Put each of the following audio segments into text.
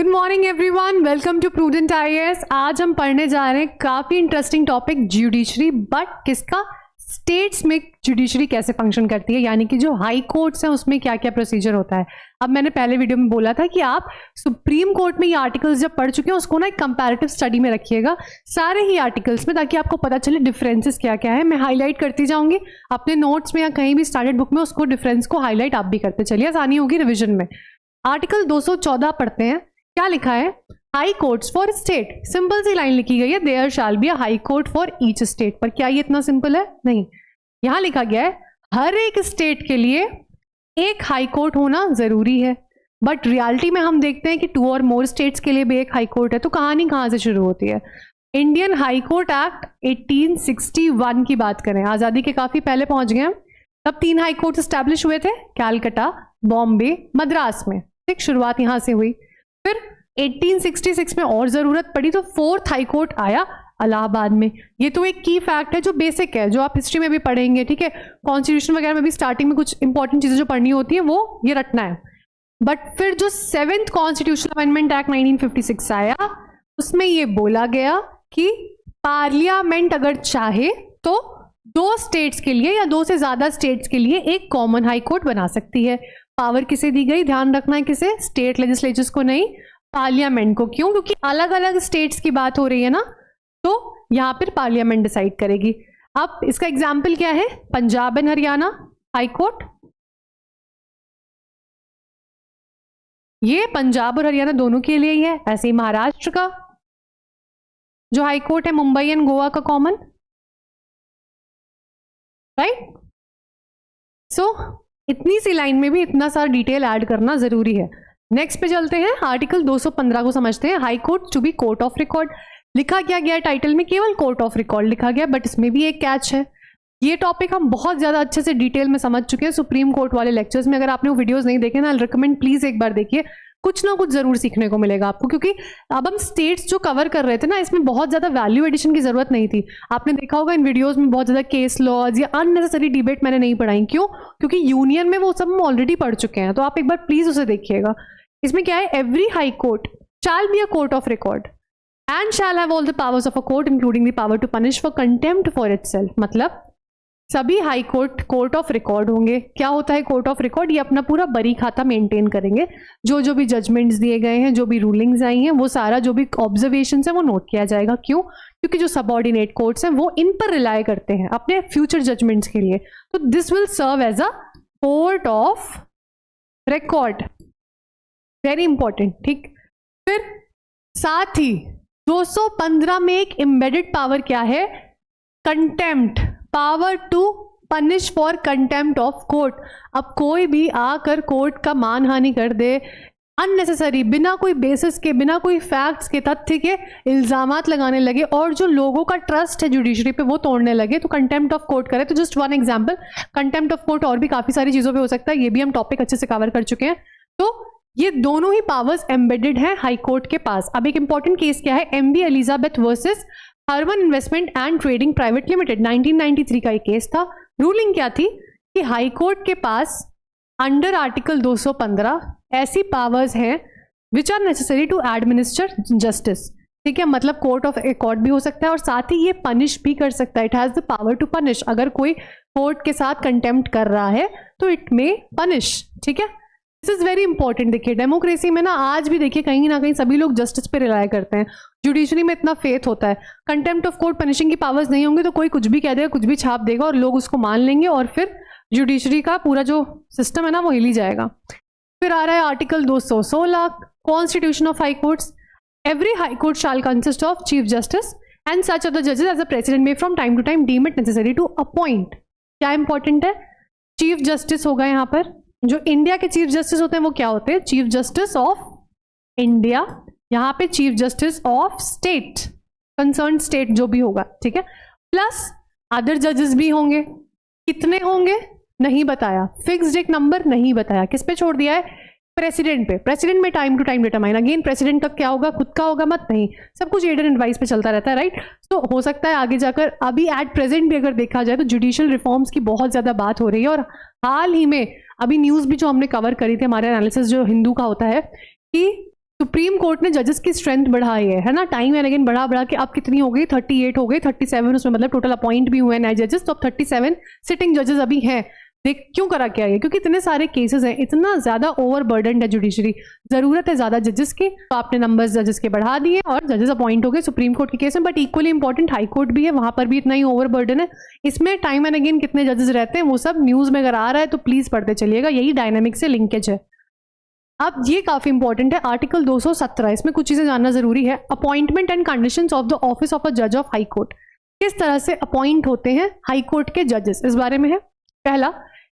Good morning everyone, welcome to Prudent IAS. आज हम पढ़ने जा रहे हैं काफी इंटरेस्टिंग टॉपिक जुडिशरी, बट किसका, स्टेट्स में जुडिशरी कैसे फंक्शन करती है, यानी कि जो हाई कोर्ट्स हैं उसमें क्या क्या प्रोसीजर होता है। अब मैंने पहले वीडियो में बोला था कि आप सुप्रीम कोर्ट में ये आर्टिकल्स जब पढ़ चुके हैं उसको ना एक कंपैरेटिव स्टडी में रखिएगा सारे ही आर्टिकल्स में, ताकि आपको पता चले डिफरेंसेस क्या क्या है। मैं हाईलाइट करती जाऊंगी अपने नोट्स में या कहीं भी स्टैंडर्ड बुक में, उसको डिफरेंस को हाईलाइट आप भी करते चलिए, आसानी होगी रिविजन में। आर्टिकल 214 पढ़ते हैं। क्या लिखा है? High courts for state. Simple सी लाइन लिखी गई है, there shall be a high court for each state. पर क्या ये इतना सिंपल है? नहीं। यहां लिखा गया है हर एक स्टेट के लिए एक हाई कोर्ट होना जरूरी है, बट रियलिटी में हम देखते हैं कि 2 और मोर स्टेट्स के लिए भी एक हाई कोर्ट है। तो कहानी कहां से शुरू होती है? इंडियन हाई कोर्ट एक्ट 1861 की बात करें, आजादी के काफी पहले पहुंच गए हम। तब 3 हाई कोर्ट स्टैब्लिश हुए थे, कैलकाटा, बॉम्बे, मद्रास में। ठीक, शुरुआत यहां से हुई। फिर 1866 में और जरूरत पड़ी तो 4th हाई कोर्ट आया इलाहाबाद में। ये तो एक की फैक्ट है जो बेसिक है, जो आप हिस्ट्री में भी पढ़ेंगे, ठीक है, कॉन्स्टिट्यूशन वगैरह में भी स्टार्टिंग में कुछ इंपॉर्टेंट चीजें जो पढ़नी होती है वो ये रटना है। बट फिर जो 7th कॉन्स्टिट्यूशनल अमेंडमेंट एक्ट 1956 आया, उसमें ये बोला गया कि पार्लियामेंट अगर चाहे तो 2 स्टेट्स के लिए या 2 से ज्यादा स्टेट्स के लिए एक कॉमन हाई कोर्ट बना सकती है। पावर किसे दी गई? ध्यान रखना है, किसे? स्टेट लेजिस्लेचर्स को नहीं, पार्लियामेंट को। क्यों? क्योंकि अलग अलग स्टेट्स की बात हो रही है ना, तो यहां पर पार्लियामेंट डिसाइड करेगी। अब इसका एग्जाम्पल क्या है? Punjab and Haryana high court. ये पंजाब और हरियाणा दोनों के लिए ही है। ऐसे ही महाराष्ट्र का जो हाई कोर्ट है, मुंबई एंड गोवा का कॉमन, राइट। सो इतनी सी लाइन में भी इतना सारा डिटेल ऐड करना जरूरी है। नेक्स्ट पे चलते हैं, आर्टिकल 215 को समझते हैं। High court to be court of record. लिखा क्या गया टाइटल में? केवल कोर्ट ऑफ रिकॉर्ड लिखा गया, बट इसमें भी एक कैच है। ये टॉपिक हम बहुत ज्यादा अच्छे से डिटेल में समझ चुके हैं सुप्रीम कोर्ट वाले लेक्चर्स में। अगर आपने वो वीडियोस नहीं देखे ना, आई रिकमेंड प्लीज एक बार देखिए, कुछ ना कुछ जरूर सीखने को मिलेगा आपको। क्योंकि अब हम स्टेट्स जो कवर कर रहे थे ना, इसमें बहुत ज्यादा वैल्यू एडिशन की जरूरत नहीं थी। आपने देखा होगा इन वीडियोस में बहुत ज्यादा केस लॉज या अननेसेसरी डिबेट मैंने नहीं पढ़ाई। क्यों? क्योंकि यूनियन में वो सब हम ऑलरेडी पढ़ चुके हैं। तो आप एक बार प्लीज उसे देखिएगा। इसमें क्या है? Every high court shall be a court of record and shall have all the powers of a court including the power to punish for contempt for itself। मतलब सभी high court court of record होंगे। क्या होता है court of record? ये अपना पूरा बरी खाता मेंटेन करेंगे। जो जो भी जजमेंट्स दिए गए हैं, जो भी रूलिंग्स आई हैं, वो सारा जो भी ऑब्जर्वेशंस है वो नोट किया जाएगा। क्यों? क्योंकि जो सबऑर्डिनेट कोर्ट्स हैं वो इन पर रिलाय करते हैं अपने फ्यूचर जजमेंट्स के लिए। तो this will serve as a court of record, very important. ठीक, फिर साथ ही 215 में एक एम्बेडेड पावर क्या है? Contempt, power to punish for contempt of court. अब कोई भी आकर कोर्ट का मानहानि कर दे, अननेसेसरी, बिना कोई बेसिस के, बिना कोई फैक्ट्स के, तथ्य के इल्जामात लगाने लगे और जो लोगों का ट्रस्ट है जुडिशरी पे वो तोड़ने लगे, तो कंटेम्प्ट ऑफ कोर्ट करे। तो just one example, contempt of court और भी काफी सारी चीजों पे हो सकता है, ये भी हम टॉपिक अच्छे से कवर कर चुके हैं। तो ये दोनों ही पावर्स एम्बेडेड हैं हाई कोर्ट के पास। अब एक इंपॉर्टेंट केस क्या है? MB Elizabeth versus Harman investment and trading private limited, 1993 का एक केस था। रूलिंग क्या थी कि हाई कोर्ट के पास अंडर आर्टिकल 215 ऐसी पावर्स हैं which are necessary to administer justice. ठीक है, मतलब कोर्ट ऑफ रिकॉर्ड भी हो सकता है और साथ ही ये पनिश भी कर सकता है। It has the power to punish. अगर कोई कोर्ट के साथ कंटेम्प्ट कर रहा है तो इट मे पनिश। ठीक है, दिस इज वेरी इंपॉर्टेंट। देखिए डेमोक्रेसी में ना आज भी देखिए कहीं ना कहीं सभी लोग जस्टिस पे रिलाय करते हैं, जुडिशरी में इतना फेथ होता है। कंटेम्प्ट ऑफ कोर्ट पनिशिंग की पावर्स नहीं होंगी तो कोई कुछ भी कह देगा, कुछ भी छाप देगा और लोग उसको मान लेंगे और फिर जुडिशरी का पूरा जो सिस्टम है ना वो हिल ही जाएगा। फिर आ रहा है article 216, constitution of high courts. Every high court shall consist of chief justice and such of the जजेस as a president may from time to time deem it necessary to appoint. क्या इंपॉर्टेंट है? Chief justice होगा यहाँ पर। जो India के chief justice होते हैं वो क्या होते हैं? Chief justice of India. यहाँ पे chief justice of state, concern state जो भी होगा, ठीक है, प्लस अदर जजेस भी होंगे। कितने होंगे नहीं बताया, फिक्स्ड एक नंबर नहीं बताया। किस पे छोड़ दिया है? प्रेसिडेंट पे। प्रेसिडेंट में time to time determine. Again president का क्या होगा? खुद का होगा मत, नहीं, सब कुछ एड एंड एडवाइस पे चलता रहता है, राइट। तो हो सकता है आगे जाकर, अभी एट प्रेजेंट भी अगर देखा जाए तो जुडिशियल रिफॉर्म्स की बहुत ज्यादा बात हो रही है और हाल ही में अभी न्यूज भी जो हमने कवर करी थी, हमारे एनालिसिस जो हिंदू का होता है, कि सुप्रीम कोर्ट ने जजेस की स्ट्रेंथ बढ़ाई है ना, टाइम एंड अगेन बढ़ा के अब कितनी हो गई, 38 हो गई, 37 उसमें मतलब टोटल अपॉइंट भी हुए नए जजेस, तो अब 37 सिटिंग जजेस अभी हैं। देख क्यों करा क्या है, क्योंकि इतने सारे केसेस हैं, इतना ज्यादा ओवरबर्डन्ड है जुडिशरी, जरूरत है ज्यादा जजेस की, तो आपने नंबर्स जजेस के बढ़ा दिए और जजेस अपॉइंट हो गए सुप्रीम कोर्ट के केस में। But equally important high court भी है, वहां पर भी इतना ही ओवरबर्डन है। इसमें टाइम एंड अगेन कितने जजेस रहते हैं वो सब न्यूज में अगर आ रहा है तो प्लीज पढ़ते चलिएगा, यही डायनामिक से लिंकेज है। अब ये काफी इंपॉर्टेंट है, आर्टिकल 217, इसमें कुछ चीजें जानना जरूरी है। Appointment and conditions of the office of a जज ऑफ हाई कोर्ट, किस तरह से अपॉइंट होते हैं हाई कोर्ट के जजेस, इस बारे में है। पहला,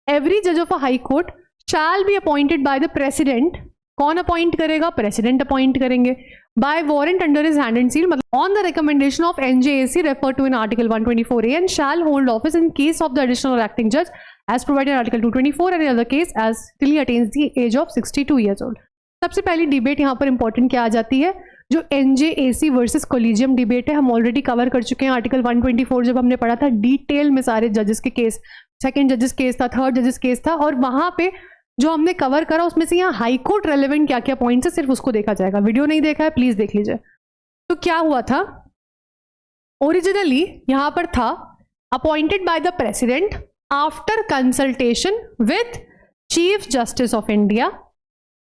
एवरी जज of a high court shall be appointed by the president, कौन अपॉइंट करेगा, प्रेसिडेंट अपॉइंट करेंगे, by warrant under his hand and seal, मतलब on the recommendation of NJAC refer to in article 124A, and shall hold office in case of the additional or acting जज as provided in Article 224 and in other case as till he attains the age of 62 years old. सबसे पहली debate यहाँ पर important क्या आ जाती है, जो NJAC versus collegium debate है, हम ऑलरेडी कवर कर चुके हैं आर्टिकल 124 जब हमने पढ़ा था डिटेल में सारे जजेस के केस, सेकंड जजेस केस था, थर्ड जजेस केस था, और वहां पे जो हमने कवर करा उसमें से यहाँ हाई कोर्ट रेलेवेंट क्या क्या पॉइंट्स है सिर्फ उसको देखा जाएगा। वीडियो नहीं देखा है प्लीज देख लीजिए। तो क्या हुआ था, ओरिजिनली यहां पर था appointed by the president after consultation with chief justice of India,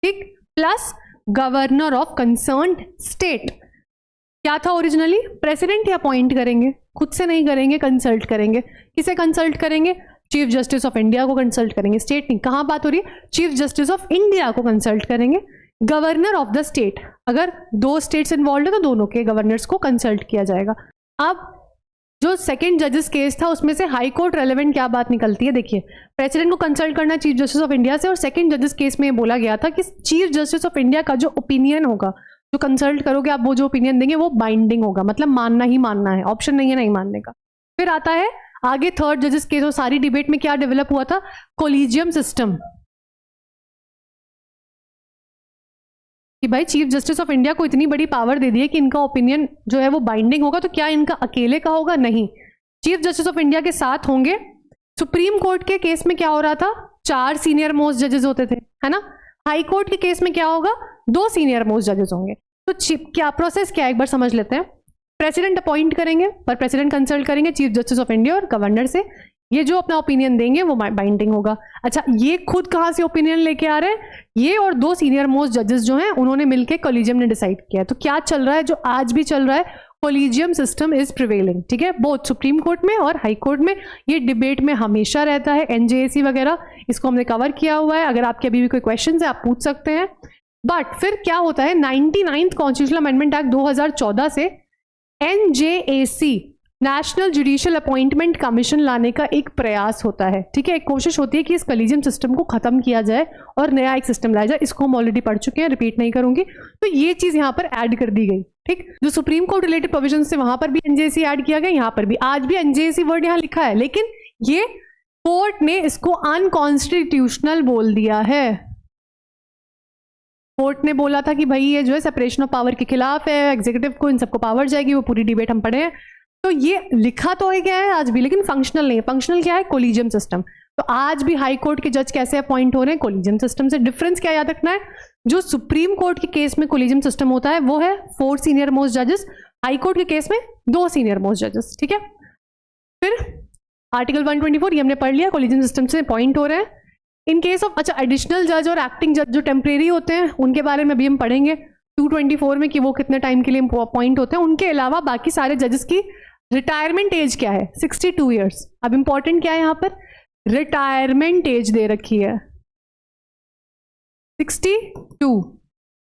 ठीक, plus governor of concerned state. क्या था ओरिजिनली, प्रेसिडेंट ही अपॉइंट करेंगे, खुद से नहीं करेंगे, कंसल्ट करेंगे। किसे कंसल्ट करेंगे, चीफ जस्टिस ऑफ इंडिया को कंसल्ट करेंगे, स्टेट नहीं, कहां बात हो रही है, चीफ जस्टिस ऑफ इंडिया को कंसल्ट करेंगे। गवर्नर ऑफ द स्टेट, अगर दो स्टेट्स इन्वॉल्व है तो दोनों के गवर्नर्स को कंसल्ट किया जाएगा। अब जो सेकंड जजेस केस था उसमें से हाई कोर्ट रेलेवेंट क्या बात निकलती है, देखिए, प्रेसिडेंट को कंसल्ट करना चीफ जस्टिस ऑफ इंडिया से, और सेकंड जजेस केस में बोला गया था कि चीफ जस्टिस ऑफ इंडिया का जो ओपिनियन होगा, जो कंसल्ट करोगे आप, वो जो ओपिनियन देंगे वो बाइंडिंग होगा, मतलब मानना ही मानना है, ऑप्शन नहीं है नहीं मानने का। फिर आता है आगे थर्ड जजेस केस, और सारी डिबेट में क्या डेवलप हुआ था, कोलिजियम सिस्टम, कि भाई चीफ जस्टिस ऑफ इंडिया को इतनी बड़ी पावर दे दी है कि इनका ओपिनियन जो है वो बाइंडिंग होगा, तो क्या इनका अकेले का होगा, नहीं, चीफ जस्टिस ऑफ इंडिया के साथ होंगे। सुप्रीम कोर्ट के केस में क्या हो रहा था, 4 सीनियर मोस्ट जजेस होते थे, है ना, हाई कोर्ट के केस में क्या होगा, 2 सीनियर मोस्ट जजेस होंगे। तो क्या प्रोसेस क्या है एक बार समझ लेते हैं। प्रेसिडेंट अपॉइंट करेंगे, पर प्रेसिडेंट कंसल्ट करेंगे चीफ जस्टिस ऑफ इंडिया और गवर्नर से, ये जो अपना ओपिनियन देंगे वो बाइंडिंग होगा। अच्छा, ये खुद कहां से ओपिनियन लेके आ रहे हैं, ये और 2 सीनियर मोस्ट जजेस जो हैं उन्होंने मिलकर कोलिजियम ने डिसाइड किया। तो क्या चल रहा है, जो आज भी चल रहा है, कोलिजियम सिस्टम इज प्रिवेलिंग, ठीक है, बोथ सुप्रीम कोर्ट में और हाई कोर्ट में, ये डिबेट में हमेशा रहता है। NJAC वगैरह इसको हमने कवर किया हुआ है, अगर आपके अभी भी कोई क्वेश्चन है आप पूछ सकते हैं। बट फिर क्या होता है, 99th कॉन्स्टिट्यूशनल अमेंडमेंट एक्ट 2014 से NJAC national judicial appointment commission लाने का एक प्रयास होता है, ठीक है, एक कोशिश होती है कि इस कोलिजियम सिस्टम को खत्म किया जाए और नया एक सिस्टम लाया जाए। इसको हम ऑलरेडी पढ़ चुके हैं, रिपीट नहीं करूंगी। तो ये चीज यहां पर ऐड कर दी गई, ठीक, जो सुप्रीम कोर्ट रिलेटेड प्रोविजन से वहां पर भी NJAC ऐड किया गया, यहां पर भी आज भी NJAC वर्ड यहां लिखा है, लेकिन ये कोर्ट ने इसको अनकॉन्स्टिट्यूशनल बोल दिया है। कोर्ट ने बोला था कि भाई ये जो है सेपरेशन ऑफ पावर के खिलाफ है, एग्जीक्यूटिव को इन सबको पावर जाएगी, वो पूरी डिबेट हम पढ़े हैं। तो ये लिखा तो है क्या है आज भी, लेकिन फंक्शनल नहीं है। फंक्शनल क्या है, कोलिजियम सिस्टम। तो आज भी हाई कोर्ट के जज कैसे अपॉइंट हो रहे हैं, कोलिजियम सिस्टम से। डिफरेंस क्या याद रखना है, जो सुप्रीम कोर्ट के केस में कोलिजियम सिस्टम होता है वो है 4 सीनियर मोस्ट जजेस, हाई कोर्ट के केस में 2 सीनियर मोस्ट जजेस, ठीक है। फिर आर्टिकल 124 ये हमने पढ़ लिया, कोलिजियम सिस्टम से अपॉइंट हो रहे हैं। इन केस ऑफ, अच्छा, एडिशनल जज और एक्टिंग जज जो टेम्परेरी होते हैं उनके बारे में भी हम पढ़ेंगे 224 में कि वो कितने टाइम के लिए अपॉइंट होते हैं। उनके अलावा बाकी सारे जजेस की रिटायरमेंट एज क्या है, 62 ईयर्स। अब इंपॉर्टेंट क्या है यहां पर, रिटायरमेंट एज दे रखी है 62।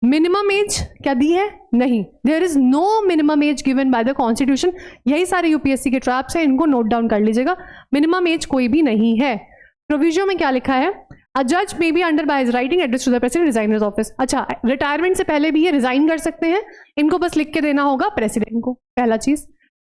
मिनिमम एज क्या दी है, नहीं, there is no minimum age given by the constitution. यही सारे यूपीएससी के ट्रैप्स हैं, इनको नोट डाउन कर लीजिएगा। मिनिमम एज कोई भी नहीं है। प्रोविजन में क्या लिखा है, अ जज may be under by his writing address to the president resign his office. अच्छा, रिटायरमेंट से पहले भी ये रिजाइन कर सकते हैं, इनको बस लिख के देना होगा प्रेसिडेंट को, पहला चीज।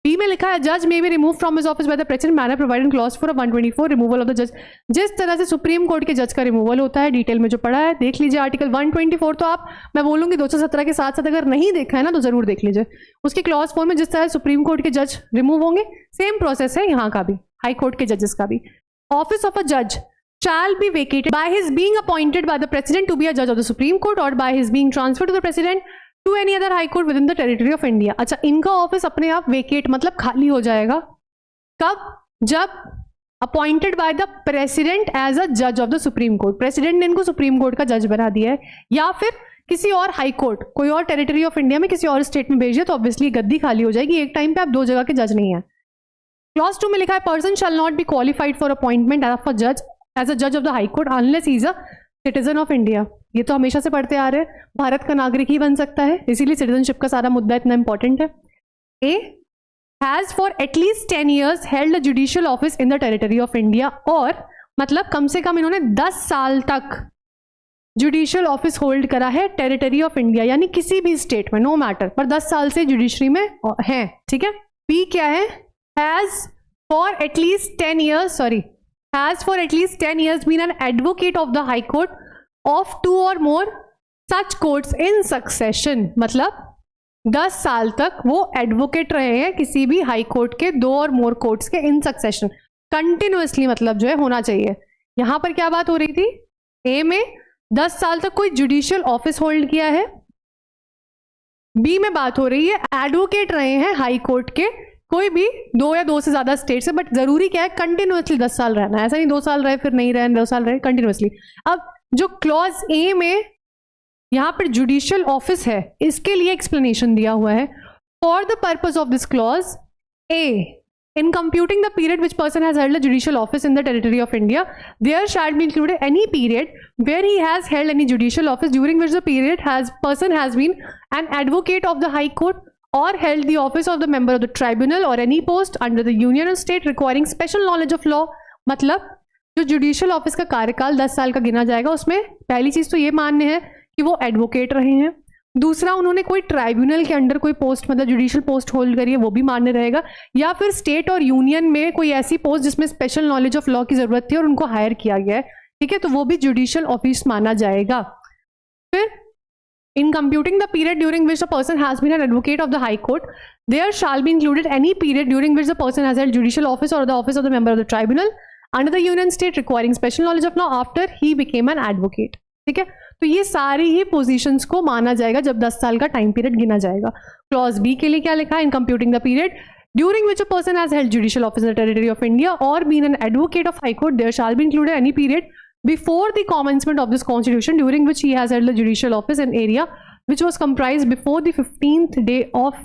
बी में लिखा है जज may be remove from his office by the president manner provided clause 4 of 124 removal of the जज। जिस तरह से सुप्रीम कोर्ट के जज का रिमूवल होता है, डिटेल में जो पढ़ा है देख लीजिए आर्टिकल 124। तो आप, मैं बोलूंगी 217 के साथ साथ अगर नहीं देखा है ना तो जरूर देख लीजिए। उसके क्लॉज 4 में जिस तरह सुप्रीम कोर्ट के जज रिमूव होंगे, सेम प्रोसेस है यहाँ का भी, हाई कोर्ट के जजेस का भी। ऑफिस ऑफ अ जज shall be vacated by his being appointed by the president to be a judge of the Supreme Court or by his being transferred to the president to any other high court within the territory of India. अच्छा, इनका office अपने आप vacate मतलब खाली हो जाएगा कब? जब appointed by the president as a जज of the supreme court, president ने इनको सुप्रीम कोर्ट का जज बना दिया है, या फिर किसी और हाई कोर्ट, कोई और टेरिटरी ऑफ इंडिया में किसी और स्टेट में भेज दिया, तो ऑब्वियसली गद्दी खाली हो जाएगी। एक टाइम पे आप दो जगह के जज नहीं है। क्लॉज 2 में लिखा है person shall not be qualified for appointment as a जज of the high court unless he is a citizen of India. ये तो हमेशा से पढ़ते आ रहे हैं, भारत का नागरिक ही बन सकता है, इसीलिए सिटीजनशिप का सारा मुद्दा इतना इंपॉर्टेंट है। A has for at least 10 years held a judicial office in the territory of India, और मतलब कम से कम इन्होंने 10 साल तक जुडिशियल ऑफिस होल्ड करा है टेरिटरी ऑफ इंडिया, यानी किसी भी स्टेट में, नो मैटर, पर 10 साल से जुडिशरी में है। ठीक है। बी क्या है? Has for at least 10 years, has for at least 10 years been an advocate of the high court of 2 or more such courts in succession, मतलब 10 साल तक वो एडवोकेट रहे हैं किसी भी हाई कोर्ट के 2 और मोर कोर्ट्स के इन सक्सेशन, कंटिन्यूअसली, मतलब जो है होना चाहिए। यहां पर क्या बात हो रही थी? ए में 10 साल तक कोई जुडिशियल ऑफिस होल्ड किया है, बी में बात हो रही है एडवोकेट रहे हैं हाई कोर्ट के कोई भी 2 या 2 से ज्यादा स्टेट से, बट जरूरी क्या है? कंटिन्यूअसली 10 साल रहना है, ऐसा नहीं 2 साल रहे फिर नहीं रहे, 2 साल रहे, कंटिन्यूअसली। अब जो क्लॉज ए में यहां पर जुडिशियल ऑफिस है, इसके लिए एक्सप्लेनेशन दिया हुआ है, for the purpose of this clause A in computing the period which person has held a judicial office in the territory of India, there shall be included any period where he has held any judicial office during which the person has been an advocate of the high court or held the office of the member of the tribunal or any post under the union or state requiring special knowledge of law। मतलब जो judicial office का कार्यकाल 10 साल का गिना जाएगा, उसमें पहली चीज तो ये मान्य है कि वो एडवोकेट रहे हैं, दूसरा उन्होंने कोई ट्राइब्यूनल के अंडर कोई पोस्ट मतलब जुडिशियल पोस्ट होल्ड करी है, वो भी मान्य रहेगा, या फिर स्टेट और यूनियन में कोई ऐसी पोस्ट जिसमें स्पेशल नॉलेज ऑफ लॉ की जरूरत थी और उनको हायर किया गया है। ठीक है, तो वो भी जुडिशियल ऑफिस माना जाएगा। फिर in computing the period during which the person has been an advocate of the high court, there shall be included any period during which the person has held judicial office or the office of the member of the tribunal under the union state requiring special knowledge of law after he became an advocate। ठीक है, तो ये सारी ही positions को माना जाएगा जब 10 साल का टाइम पीरियड गिना जाएगा। क्लॉज बी के लिए क्या लिखा है? In computing the period during which a person has held judicial office in the territory of India or been an advocate of high court, there shall be included any period before the commencement of this constitution during which he has held the judicial office in area which was comprised before the 15th day of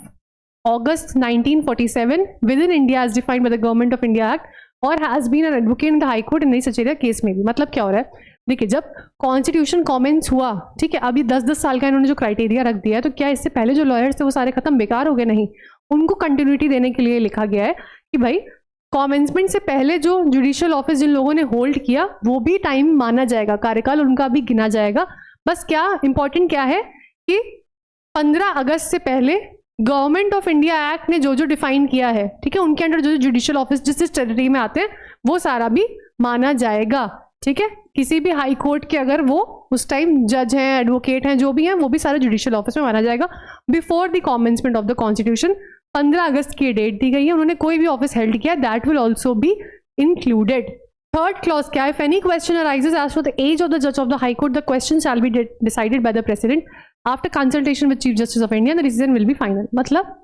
August 1947 within India as defined by the Government of India Act or has been an advocate in the High Court in any such area case में भी। मतलब क्या हो रहा है? देखिए, जब constitution comments हुआ, ठीक है, अभी 10-10 साल का इन्होंने जो क्राइटेरिया रख दिया है, तो क्या इससे पहले जो लॉयर्स थे वो सारे खत्म बेकार हो गए? नहीं, उनको कंटिन्यूटी देने के लिए लिखा गया है कि भाई कमेंसमेंट से पहले जो जुडिशियल ऑफिस जिन लोगों ने होल्ड किया वो भी टाइम माना जाएगा, कार्यकाल उनका भी गिना जाएगा। बस क्या इंपॉर्टेंट क्या है कि 15 अगस्त से पहले गवर्नमेंट ऑफ इंडिया एक्ट ने जो जो डिफाइन किया है, ठीक है, उनके अंडर जो जो जुडिशियल ऑफिस जिस जिस टेरिटरी में आते हैं वो सारा भी माना जाएगा। ठीक है, किसी भी हाई कोर्ट के अगर वो उस टाइम जज हैं, एडवोकेट हैं, जो भी हैं, वो भी सारा जुडिशियल ऑफिस में माना जाएगा before the commencement of the constitution. 15 अगस्त की डेट दी गई है, उन्होंने कोई भी ऑफिस हेल्ड किया, that will also be included. Third clause क्या है? If any question arises as for the age of the जज of the high court, the question shall be decided by the president after consultation with chief justice of India, the decision will be final. मतलब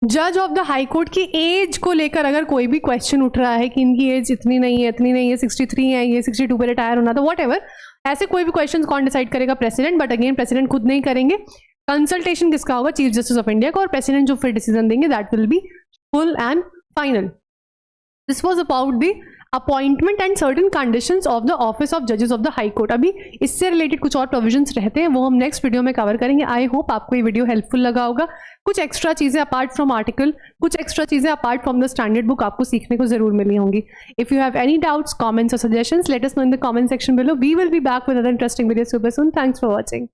जज of the high court की as को लेकर अगर कोई भी question उठ रहा है कि इनकी एज इतनी नहीं है, इतनी नहीं है, 63 है, ये 62 पे रिटायर होना था, वॉट एवर, ऐसे कोई भी क्वेश्चन कौन डिसाइड करेगा? प्रेसिडेंट। बट अगेन प्रेसिडेंट खुद नहीं करेंगे, कंसल्टेशन किसका होगा? चीफ जस्टिस ऑफ इंडिया का, और प्रेसिडेंट जो फिर डिसीजन देंगे that will be full and final. This was about the appointment and certain conditions of the office of judges of the high court। अभी इससे रिलेटेड कुछ और प्रोविजंस रहते हैं, वो हम नेक्स्ट वीडियो में कवर करेंगे। आई होप आपको ये वीडियो हेल्पफुल लगा होगा। कुछ एक्स्ट्रा चीजें अपार्ट फ्रॉम आर्टिकल, कुछ एक्स्ट्रा चीजें apart from the standard book आपको सीखने को जरूर मिली होंगी। If you have any doubts, comments और suggestions, let us know in the comment section below. We will be back with other interesting videos super soon. Thanks for watching.